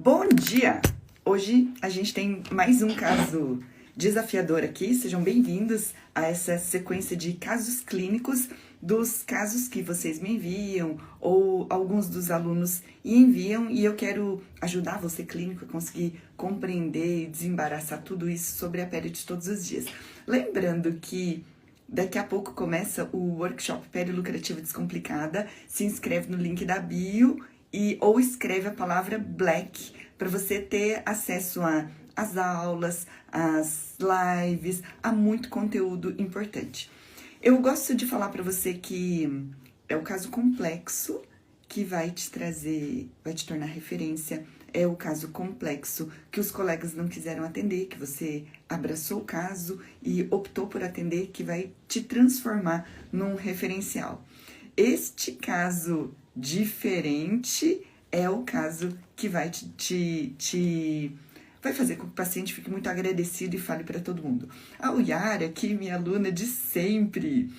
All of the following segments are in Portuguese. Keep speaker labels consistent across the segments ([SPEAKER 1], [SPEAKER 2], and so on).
[SPEAKER 1] Bom dia! Hoje a gente tem mais um caso desafiador aqui. Sejam bem-vindos a essa sequência de casos clínicos dos casos que vocês me enviam ou alguns dos alunos enviam, e eu quero ajudar você clínico a conseguir compreender e desembaraçar tudo isso sobre a pele de todos os dias. Lembrando que daqui a pouco começa o workshop Pele Lucrativa Descomplicada. Se inscreve no link da bio ou escreve a palavra Black para você ter acesso às aulas, às lives, a muito conteúdo importante. Eu gosto de falar para você que é o caso complexo que vai te trazer, vai te tornar referência. É o caso complexo que os colegas não quiseram atender, que você abraçou o caso e optou por atender, que vai te transformar num referencial. Este caso diferente é o caso que vai vai fazer com que o paciente fique muito agradecido e fale para todo mundo. A Yara, que minha aluna de sempre.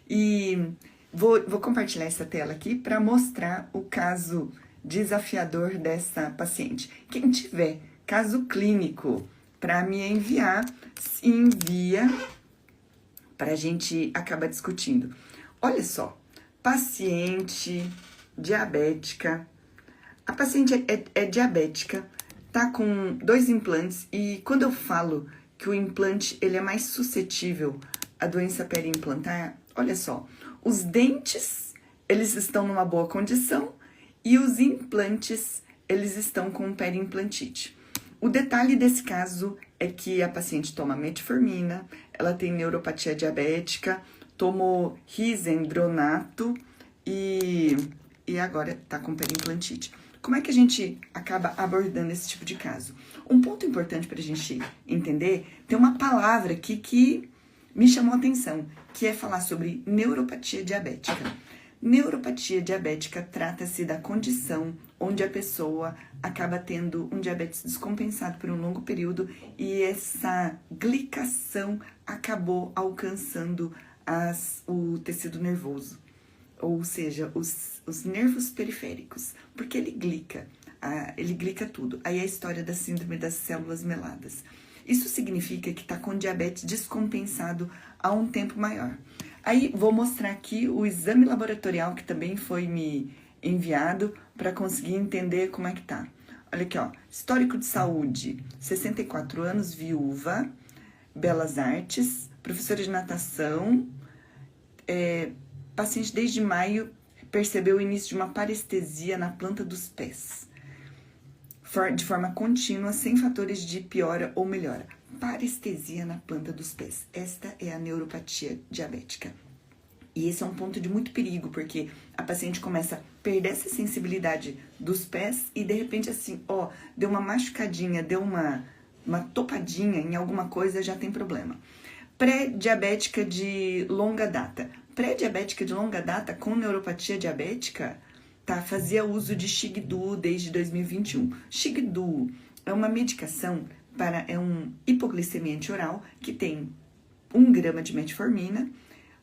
[SPEAKER 1] E vou compartilhar essa tela aqui para mostrar o caso desafiador dessa paciente. Quem tiver caso clínico para me enviar, envia para a gente acabar discutindo. Olha só, paciente diabética. A paciente é diabética, tá com 2 implantes, e quando eu falo que o implante ele é mais suscetível à doença periimplantar, olha só, os dentes eles estão numa boa condição e os implantes eles estão com periimplantite. O detalhe desse caso é que a paciente toma metformina, ela tem neuropatia diabética, tomou risendronato e agora tá com periimplantite. Como é que a gente acaba abordando esse tipo de caso? Um ponto importante para a gente entender, tem uma palavra aqui que me chamou a atenção, que é falar sobre neuropatia diabética. Neuropatia diabética trata-se da condição onde a pessoa acaba tendo um diabetes descompensado por um longo período e essa glicação acabou alcançando o tecido nervoso, ou seja, os nervos periféricos, porque ele glica tudo. Aí é a história da síndrome das células meladas. Isso significa que está com diabetes descompensado há um tempo maior. Aí vou mostrar aqui o exame laboratorial que também foi me enviado para conseguir entender como é que tá. Olha aqui, ó, histórico de saúde, 64 anos, viúva, belas artes, professora de natação, paciente desde maio percebeu o início de uma parestesia na planta dos pés, de forma contínua, sem fatores de piora ou melhora. Parestesia na planta dos pés. Esta é a neuropatia diabética. E esse é um ponto de muito perigo, porque a paciente começa a perder essa sensibilidade dos pés e, de repente, assim, ó, deu uma machucadinha, deu uma topadinha em alguma coisa, já tem problema. Pré-diabética de longa data. Pré-diabética de longa data com neuropatia diabética, tá? Fazia uso de Xigdu desde 2021. Xigdu é uma medicação é um hipoglicemia antioral que tem 1 grama de metformina.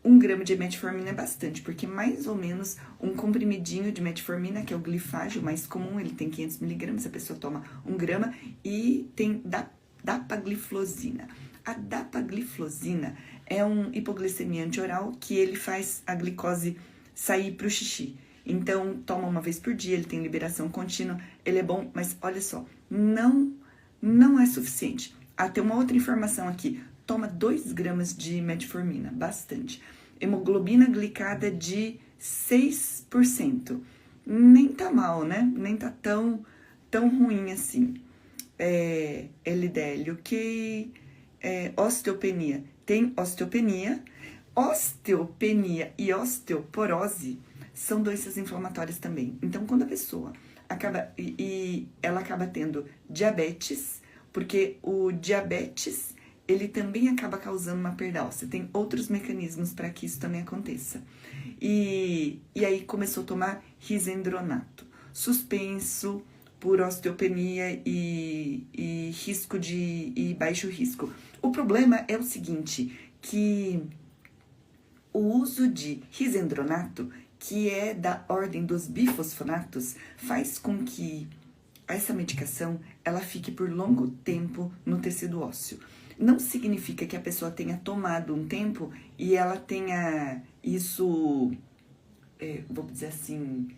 [SPEAKER 1] 1 grama de metformina é bastante, porque mais ou menos um comprimidinho de metformina, que é o glifágio mais comum, ele tem 500 miligramas, a pessoa toma 1 grama, e tem dapagliflozina. A dapagliflozina é um hipoglicemia antioral que ele faz a glicose sair para o xixi. Então, toma uma vez por dia, ele tem liberação contínua, ele é bom, mas olha só, não é suficiente. Tem uma outra informação aqui, toma 2 gramas de metformina, bastante. Hemoglobina glicada de 6%. Nem tá mal, né? Nem tá tão ruim assim. LDL, ok. Osteopenia. Tem osteopenia. Osteopenia e osteoporose são doenças inflamatórias também. Então, quando a pessoa ela acaba tendo diabetes, porque o diabetes, ele também acaba causando uma perda óssea. Tem outros mecanismos para que isso também aconteça. E aí começou a tomar risendronato, suspenso por osteopenia e baixo risco. O problema é o seguinte, que o uso de risendronato, que é da ordem dos bifosfonatos, faz com que essa medicação ela fique por longo tempo no tecido ósseo. Não significa que a pessoa tenha tomado um tempo e ela tenha isso, vamos dizer assim,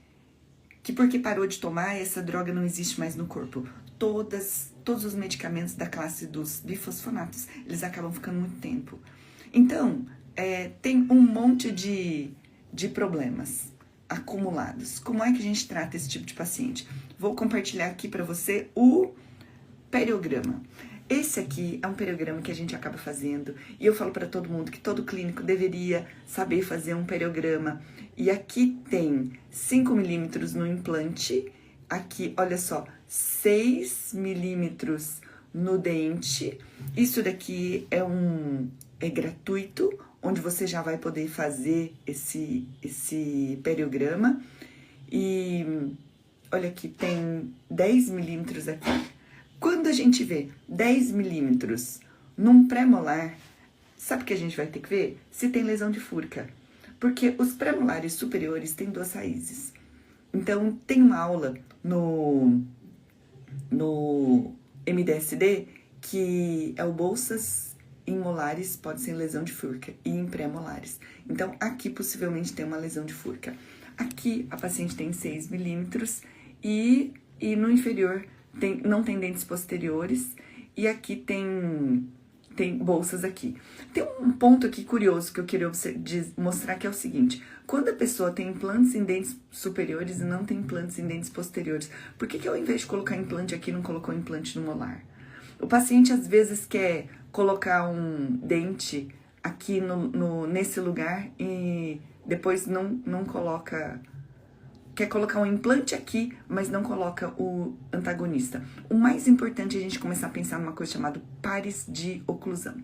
[SPEAKER 1] que porque parou de tomar, essa droga não existe mais no corpo. Todos os medicamentos da classe dos bifosfonatos, eles acabam ficando muito tempo. Então, tem um monte de problemas acumulados. Como é que a gente trata esse tipo de paciente? Vou compartilhar aqui para você o periograma. Esse aqui é um periograma que a gente acaba fazendo e eu falo para todo mundo que todo clínico deveria saber fazer um periograma. E aqui tem 5 milímetros no implante, aqui, olha só, 6 milímetros no dente. Isso daqui é gratuito, onde você já vai poder fazer esse periograma. E olha aqui, tem 10 milímetros aqui. Quando a gente vê 10 milímetros num pré-molar, sabe o que a gente vai ter que ver? Se tem lesão de furca. Porque os pré-molares superiores têm 2 raízes. Então, tem uma aula no MDSD que é o bolsas em molares pode ser lesão de furca e em pré-molares. Então, aqui possivelmente tem uma lesão de furca. Aqui a paciente tem 6 milímetros e no inferior não tem dentes posteriores e aqui tem bolsas aqui. Tem um ponto aqui curioso que eu queria mostrar que é o seguinte. Quando a pessoa tem implantes em dentes superiores e não tem implantes em dentes posteriores, por que ao invés de colocar implante aqui, não colocou implante no molar? O paciente às vezes quer colocar um dente aqui nesse lugar e depois não coloca... Quer colocar um implante aqui, mas não coloca o antagonista. O mais importante é a gente começar a pensar numa coisa chamada pares de oclusão.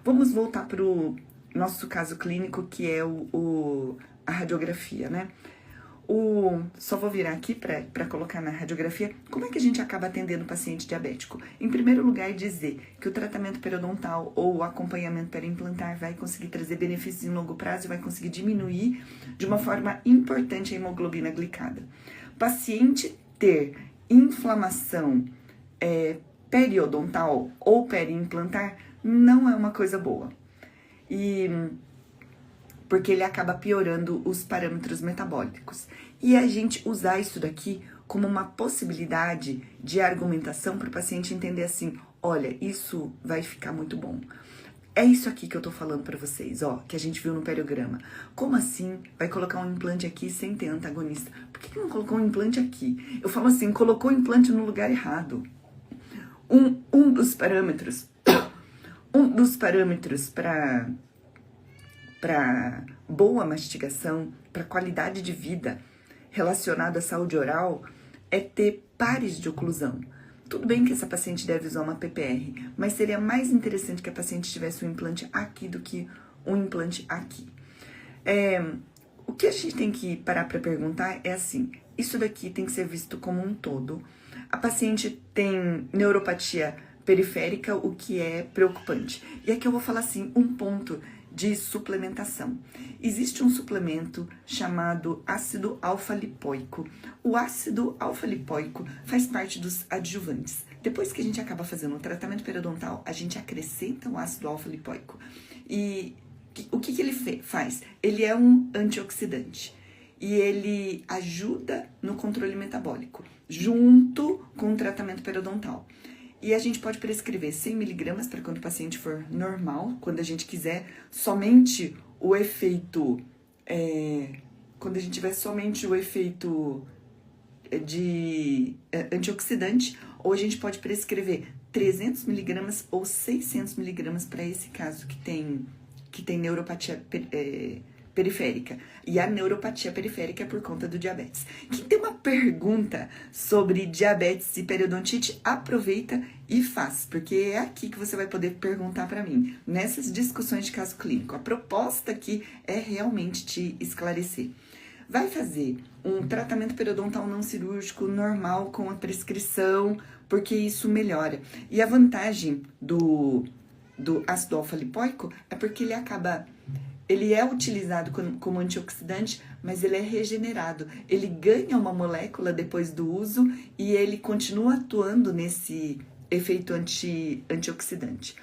[SPEAKER 1] Vamos voltar para o nosso caso clínico, que é a radiografia, né? Só vou virar aqui para colocar na radiografia. Como é que a gente acaba atendendo o paciente diabético? Em primeiro lugar, dizer que o tratamento periodontal ou o acompanhamento periimplantar vai conseguir trazer benefícios em longo prazo e vai conseguir diminuir de uma forma importante a hemoglobina glicada. Paciente ter inflamação periodontal ou periimplantar não é uma coisa boa. Porque ele acaba piorando os parâmetros metabólicos. E a gente usar isso daqui como uma possibilidade de argumentação para o paciente entender assim, olha, isso vai ficar muito bom. É isso aqui que eu tô falando para vocês, ó, que a gente viu no periograma. Como assim vai colocar um implante aqui sem ter antagonista? Por que não colocou um implante aqui? Eu falo assim, colocou o implante no lugar errado. Um dos parâmetros para boa mastigação, para qualidade de vida relacionado à saúde oral, é ter pares de oclusão. Tudo bem que essa paciente deve usar uma PPR, mas seria mais interessante que a paciente tivesse um implante aqui do que um implante aqui. O que a gente tem que parar para perguntar é assim, isso daqui tem que ser visto como um todo. A paciente tem neuropatia periférica, o que é preocupante. E aqui eu vou falar assim, um ponto de suplementação. Existe um suplemento chamado ácido alfa-lipoico. O ácido alfa-lipoico faz parte dos adjuvantes. Depois que a gente acaba fazendo o tratamento periodontal, a gente acrescenta o ácido alfa-lipoico. E o que ele faz? Ele é um antioxidante e ele ajuda no controle metabólico, junto com o tratamento periodontal. E a gente pode prescrever 100 miligramas para quando o paciente for normal, quando a gente quiser somente o efeito, quando a gente tiver somente o efeito de antioxidante, ou a gente pode prescrever 300 miligramas ou 600 miligramas para esse caso que tem neuropatia periférica. E a neuropatia periférica é por conta do diabetes. Quem tem uma pergunta sobre diabetes e periodontite, aproveita e faz, porque é aqui que você vai poder perguntar para mim, nessas discussões de caso clínico. A proposta aqui é realmente te esclarecer. Vai fazer um tratamento periodontal não cirúrgico normal com a prescrição, porque isso melhora. E a vantagem do ácido alfa-lipoico é porque ele acaba ele é utilizado como antioxidante, mas ele é regenerado. Ele ganha uma molécula depois do uso e ele continua atuando nesse efeito antioxidante.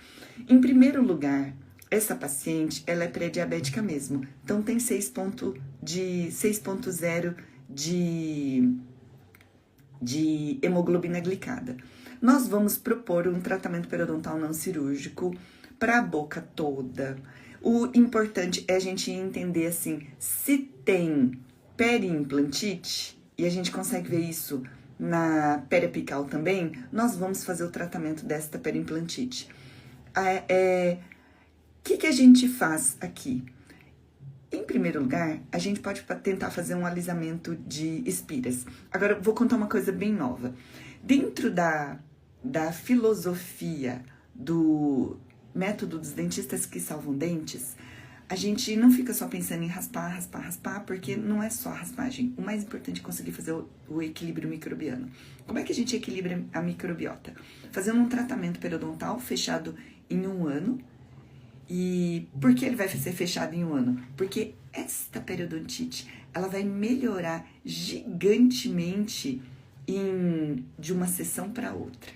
[SPEAKER 1] Em primeiro lugar, essa paciente, ela é pré-diabética mesmo. Então, tem 6.0 de hemoglobina glicada. Nós vamos propor um tratamento periodontal não cirúrgico para a boca toda. O importante é a gente entender, assim, se tem periimplantite, e a gente consegue ver isso na periapical também, nós vamos fazer o tratamento desta periimplantite. O que a gente faz aqui? Em primeiro lugar, a gente pode tentar fazer um alisamento de espiras. Agora, eu vou contar uma coisa bem nova. Dentro da filosofia do método dos dentistas que salvam dentes, a gente não fica só pensando em raspar, porque não é só a raspagem. O mais importante é conseguir fazer o equilíbrio microbiano. Como é que a gente equilibra a microbiota? Fazendo um tratamento periodontal fechado em 1 ano. E por que ele vai ser fechado em 1 ano? Porque esta periodontite, ela vai melhorar gigantemente de uma sessão para outra.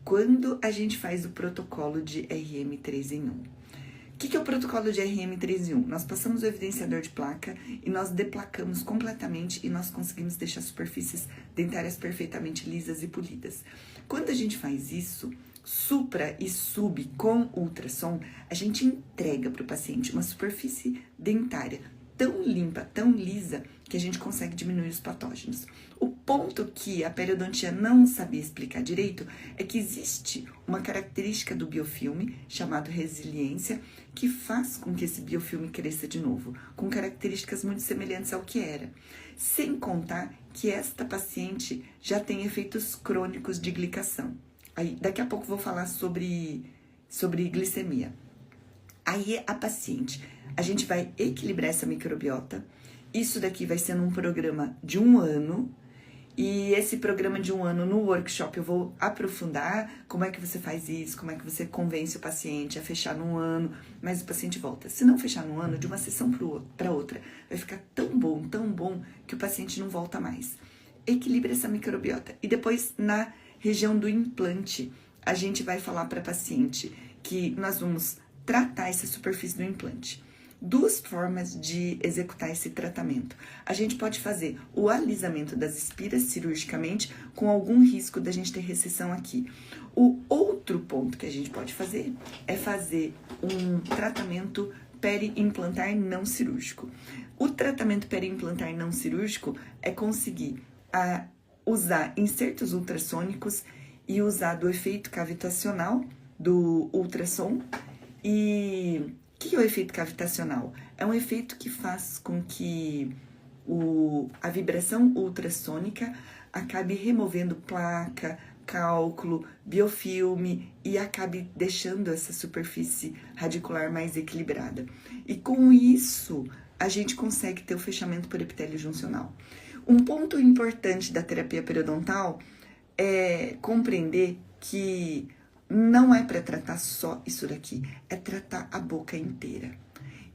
[SPEAKER 1] Quando a gente faz o protocolo de RM3 em 1. O que é o protocolo de RM3 em 1? Nós passamos o evidenciador de placa e nós deplacamos completamente e nós conseguimos deixar superfícies dentárias perfeitamente lisas e polidas. Quando a gente faz isso, supra e sub com ultrassom, a gente entrega para o paciente uma superfície dentária tão limpa, tão lisa, que a gente consegue diminuir os patógenos. O ponto que a periodontia não sabia explicar direito é que existe uma característica do biofilme, chamado resiliência, que faz com que esse biofilme cresça de novo, com características muito semelhantes ao que era. Sem contar que esta paciente já tem efeitos crônicos de glicação. Aí, daqui a pouco vou falar sobre glicemia. Aí, a paciente, a gente vai equilibrar essa microbiota. Isso daqui vai ser num programa de 1 ano. E esse programa de 1 ano, no workshop, eu vou aprofundar como é que você faz isso, como é que você convence o paciente a fechar num ano, mas o paciente volta. Se não fechar num ano, de uma sessão para outra, vai ficar tão bom, que o paciente não volta mais. Equilibra essa microbiota. E depois, na região do implante, a gente vai falar para a paciente que nós vamos tratar essa superfície do implante. 2 formas de executar esse tratamento. A gente pode fazer o alisamento das espiras cirurgicamente, com algum risco da gente ter recessão aqui. O outro ponto que a gente pode fazer é fazer um tratamento periimplantar não cirúrgico. O tratamento periimplantar não cirúrgico é conseguir usar insertos ultrassônicos e usar do efeito cavitacional do ultrassom. E o que é o efeito cavitacional? É um efeito que faz com que a vibração ultrassônica acabe removendo placa, cálculo, biofilme e acabe deixando essa superfície radicular mais equilibrada. E com isso, a gente consegue ter o fechamento por epitélio juncional. Um ponto importante da terapia periodontal é compreender que não é para tratar só isso daqui, é tratar a boca inteira.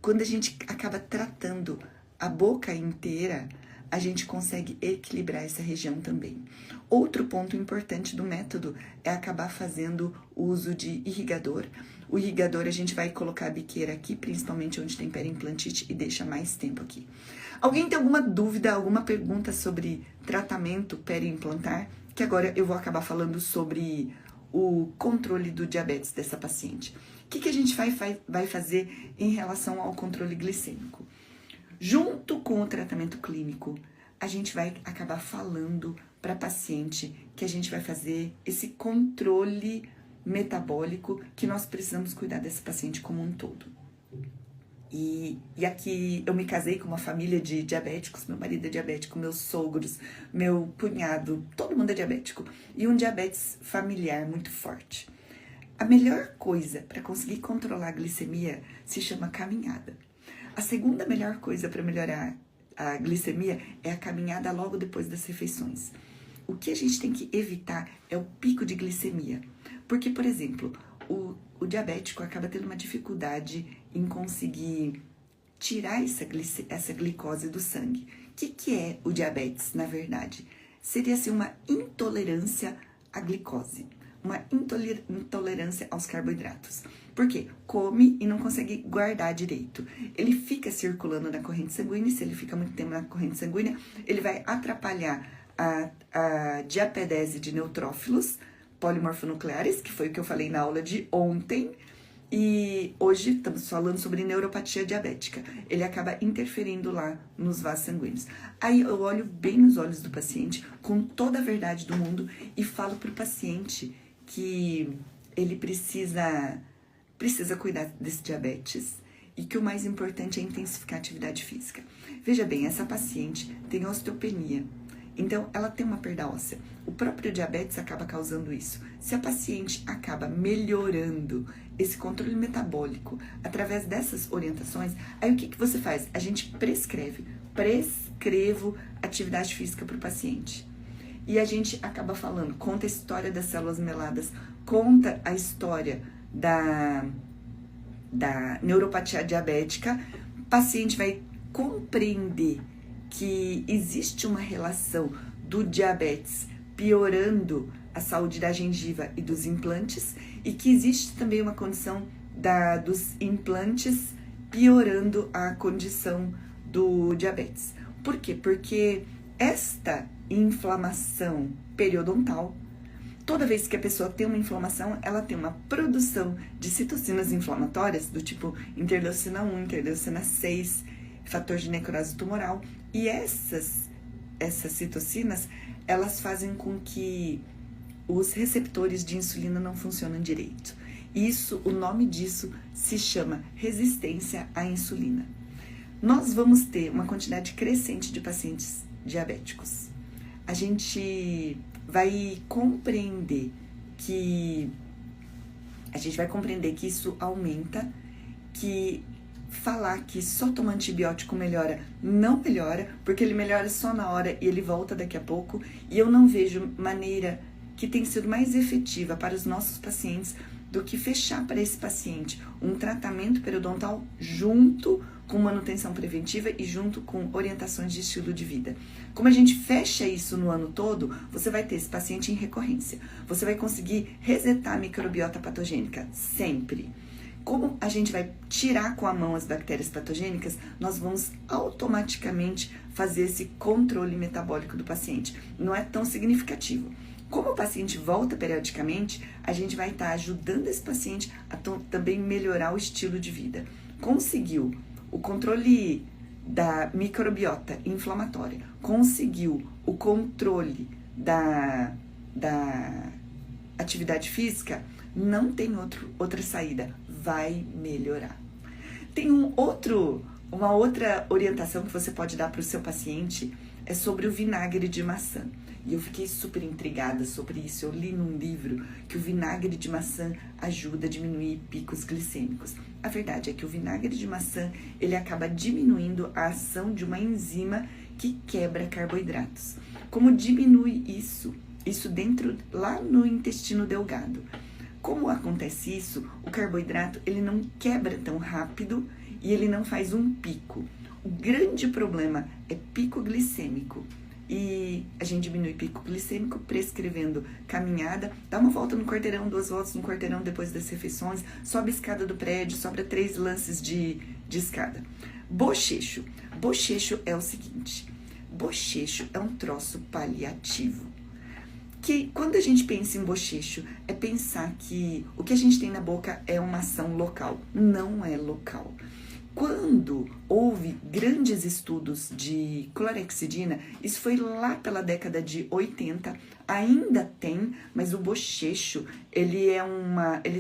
[SPEAKER 1] Quando a gente acaba tratando a boca inteira, a gente consegue equilibrar essa região também. Outro ponto importante do método é acabar fazendo uso de irrigador. O irrigador a gente vai colocar a biqueira aqui, principalmente onde tem periimplantite, e deixa mais tempo aqui. Alguém tem alguma dúvida, alguma pergunta sobre tratamento periimplantar? Que agora eu vou acabar falando sobre o controle do diabetes dessa paciente. O que a gente vai fazer em relação ao controle glicêmico? Junto com o tratamento clínico, a gente vai acabar falando para a paciente que a gente vai fazer esse controle metabólico, que nós precisamos cuidar dessa paciente como um todo. E aqui eu me casei com uma família de diabéticos, meu marido é diabético, meus sogros, meu cunhado, todo mundo é diabético. E um diabetes familiar muito forte. A melhor coisa para conseguir controlar a glicemia se chama caminhada. A segunda melhor coisa para melhorar a glicemia é a caminhada logo depois das refeições. O que a gente tem que evitar é o pico de glicemia. Porque, por exemplo, o diabético acaba tendo uma dificuldade em conseguir tirar essa glicose do sangue. O que é o diabetes, na verdade? Seria assim, uma intolerância à glicose, uma intolerância aos carboidratos. Por quê? Come e não consegue guardar direito. Ele fica circulando na corrente sanguínea, e se ele fica muito tempo na corrente sanguínea, ele vai atrapalhar a diapedese de neutrófilos polimorfonucleares, que foi o que eu falei na aula de ontem, e hoje estamos falando sobre neuropatia diabética. Ele acaba interferindo lá nos vasos sanguíneos. Aí eu olho bem nos olhos do paciente, com toda a verdade do mundo, e falo para o paciente que ele precisa cuidar desse diabetes e que o mais importante é intensificar a atividade física. Veja bem, essa paciente tem osteopenia. Então, ela tem uma perda óssea. O próprio diabetes acaba causando isso. Se a paciente acaba melhorando esse controle metabólico através dessas orientações, aí o que você faz? A gente prescrevo atividade física para o paciente. E a gente acaba falando, conta a história das células meladas, conta a história da neuropatia diabética. O paciente vai compreender que existe uma relação do diabetes piorando a saúde da gengiva e dos implantes e que existe também uma condição dos implantes piorando a condição do diabetes. Por quê? Porque esta inflamação periodontal, toda vez que a pessoa tem uma inflamação, ela tem uma produção de citocinas inflamatórias do tipo interleucina 1, interleucina 6, fator de necrose tumoral. E essas citocinas, elas fazem com que os receptores de insulina não funcionem direito. Isso, o nome disso se chama resistência à insulina. Nós vamos ter uma quantidade crescente de pacientes diabéticos. A gente vai compreender que isso aumenta, que falar que só tomar antibiótico melhora, não melhora, porque ele melhora só na hora e ele volta daqui a pouco, e eu não vejo maneira que tem sido mais efetiva para os nossos pacientes do que fechar para esse paciente um tratamento periodontal junto com manutenção preventiva e junto com orientações de estilo de vida. Como a gente fecha isso no ano todo, você vai ter esse paciente em recorrência. Você vai conseguir resetar a microbiota patogênica sempre. Como a gente vai tirar com a mão as bactérias patogênicas, nós vamos automaticamente fazer esse controle metabólico do paciente. Não é tão significativo. Como o paciente volta periodicamente, a gente vai estar ajudando esse paciente a também melhorar o estilo de vida. Conseguiu o controle da microbiota inflamatória, conseguiu o controle da atividade física, não tem outra saída, vai melhorar. Tem uma outra orientação que você pode dar para o seu paciente, é sobre o vinagre de maçã. E eu fiquei super intrigada sobre isso. Eu li num livro que o vinagre de maçã ajuda a diminuir picos glicêmicos. A verdade é que o vinagre de maçã, ele acaba diminuindo a ação de uma enzima que quebra carboidratos. Como diminui isso dentro, lá no intestino delgado. Como acontece isso, o carboidrato, ele não quebra tão rápido e ele não faz um pico. O grande problema é pico glicêmico. E a gente diminui pico glicêmico prescrevendo caminhada, dá uma volta no quarteirão, 2 voltas no quarteirão depois das refeições, sobe a escada do prédio, sobra 3 lances de escada. Bochecho. Bochecho é o seguinte, bochecho é um troço paliativo. Que quando a gente pensa em bochecho, é pensar que o que a gente tem na boca é uma ação local. Não é local. Quando houve grandes estudos de clorexidina, isso foi lá pela década de 80, ainda tem, mas o bochecho, ele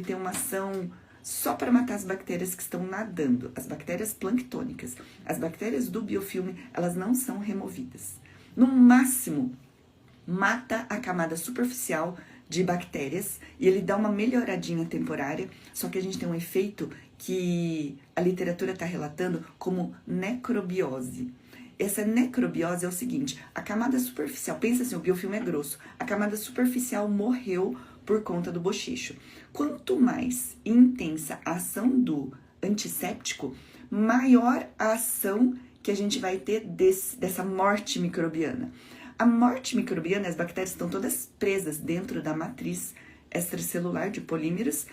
[SPEAKER 1] tem uma ação só para matar as bactérias que estão nadando, as bactérias planctônicas. As bactérias do biofilme, elas não são removidas. No máximo, mata a camada superficial de bactérias e ele dá uma melhoradinha temporária, só que a gente tem um efeito que a literatura está relatando como necrobiose. Essa necrobiose é o seguinte, a camada superficial, pensa assim, o biofilme é grosso, a camada superficial morreu por conta do bochecho. Quanto mais intensa a ação do antisséptico, maior a ação que a gente vai ter dessa morte microbiana. A morte microbiana, as bactérias estão todas presas dentro da matriz extracelular de polímeros,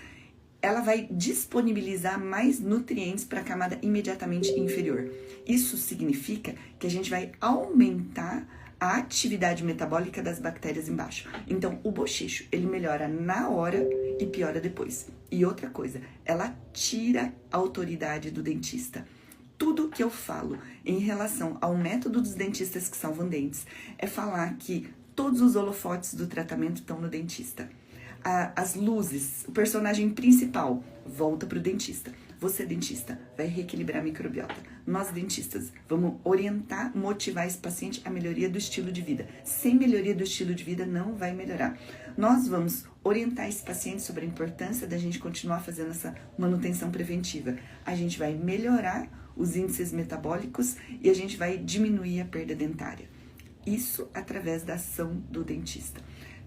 [SPEAKER 1] ela vai disponibilizar mais nutrientes para a camada imediatamente inferior. Isso significa que a gente vai aumentar a atividade metabólica das bactérias embaixo. Então, o bochecho, ele melhora na hora e piora depois. E outra coisa, ela tira a autoridade do dentista. Tudo que eu falo em relação ao método dos dentistas que salvam dentes é falar que todos os holofotes do tratamento estão no dentista. As luzes, o personagem principal volta para o dentista. Você, dentista, vai reequilibrar a microbiota. Nós, dentistas, vamos orientar, motivar esse paciente à melhoria do estilo de vida. Sem melhoria do estilo de vida, não vai melhorar. Nós vamos orientar esse paciente sobre a importância da gente continuar fazendo essa manutenção preventiva. A gente vai melhorar os índices metabólicos e a gente vai diminuir a perda dentária. Isso através da ação do dentista.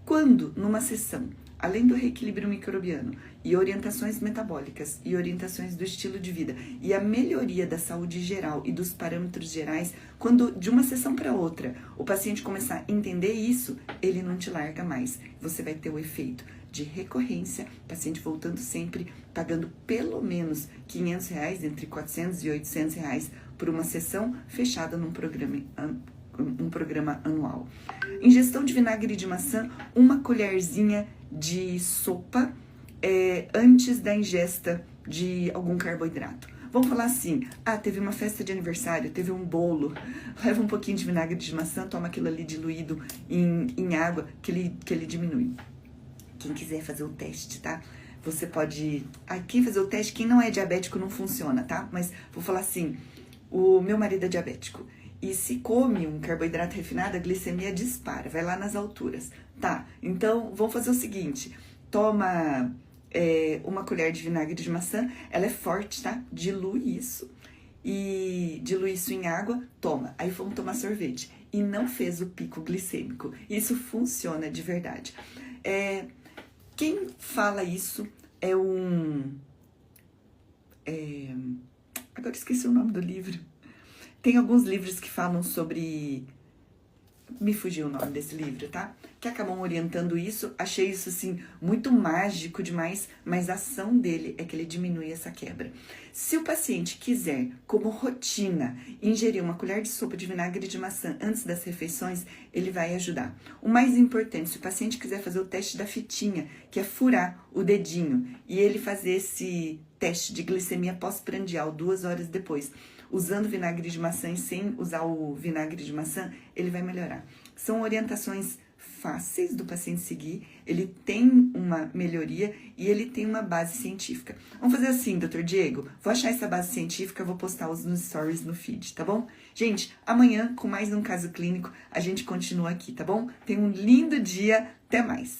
[SPEAKER 1] Quando, numa sessão, além do reequilíbrio microbiano e orientações metabólicas e orientações do estilo de vida e a melhoria da saúde geral e dos parâmetros gerais, quando de uma sessão para outra o paciente começar a entender isso, ele não te larga mais. Você vai ter o efeito de recorrência, paciente voltando sempre, pagando pelo menos R$500, entre R$400 e R$800 por uma sessão fechada num programa anual. Ingestão de vinagre de maçã, uma colherzinha de sopa antes da ingesta de algum carboidrato. Vamos falar assim, teve uma festa de aniversário, teve um bolo, leva um pouquinho de vinagre de maçã, toma aquilo ali diluído em água, que ele diminui. Quem quiser fazer o teste, tá? Você pode... Aqui fazer o teste, quem não é diabético não funciona, tá? Mas vou falar assim, o meu marido é diabético. E se come um carboidrato refinado, a glicemia dispara, vai lá nas alturas. Tá, então vamos fazer o seguinte, toma uma colher de vinagre de maçã, ela é forte, tá? Dilui isso em água, toma. Aí vamos tomar sorvete. E não fez o pico glicêmico. Isso funciona de verdade. Quem fala isso é agora esqueci o nome do livro. Tem alguns livros que falam sobre... Me fugiu o nome desse livro, tá? Que acabam orientando isso. Achei isso, assim, muito mágico demais, mas a ação dele é que ele diminui essa quebra. Se o paciente quiser, como rotina, ingerir uma colher de sopa de vinagre de maçã antes das refeições, ele vai ajudar. O mais importante, se o paciente quiser fazer o teste da fitinha, que é furar o dedinho, e ele fazer esse teste de glicemia pós-prandial 2 horas depois, usando vinagre de maçã e sem usar o vinagre de maçã, ele vai melhorar. São orientações fáceis do paciente seguir, ele tem uma melhoria e ele tem uma base científica. Vamos fazer assim, Dr. Diego, vou achar essa base científica, vou postar os nos stories no feed, tá bom? Gente, amanhã, com mais um caso clínico, a gente continua aqui, tá bom? Tenha um lindo dia, até mais!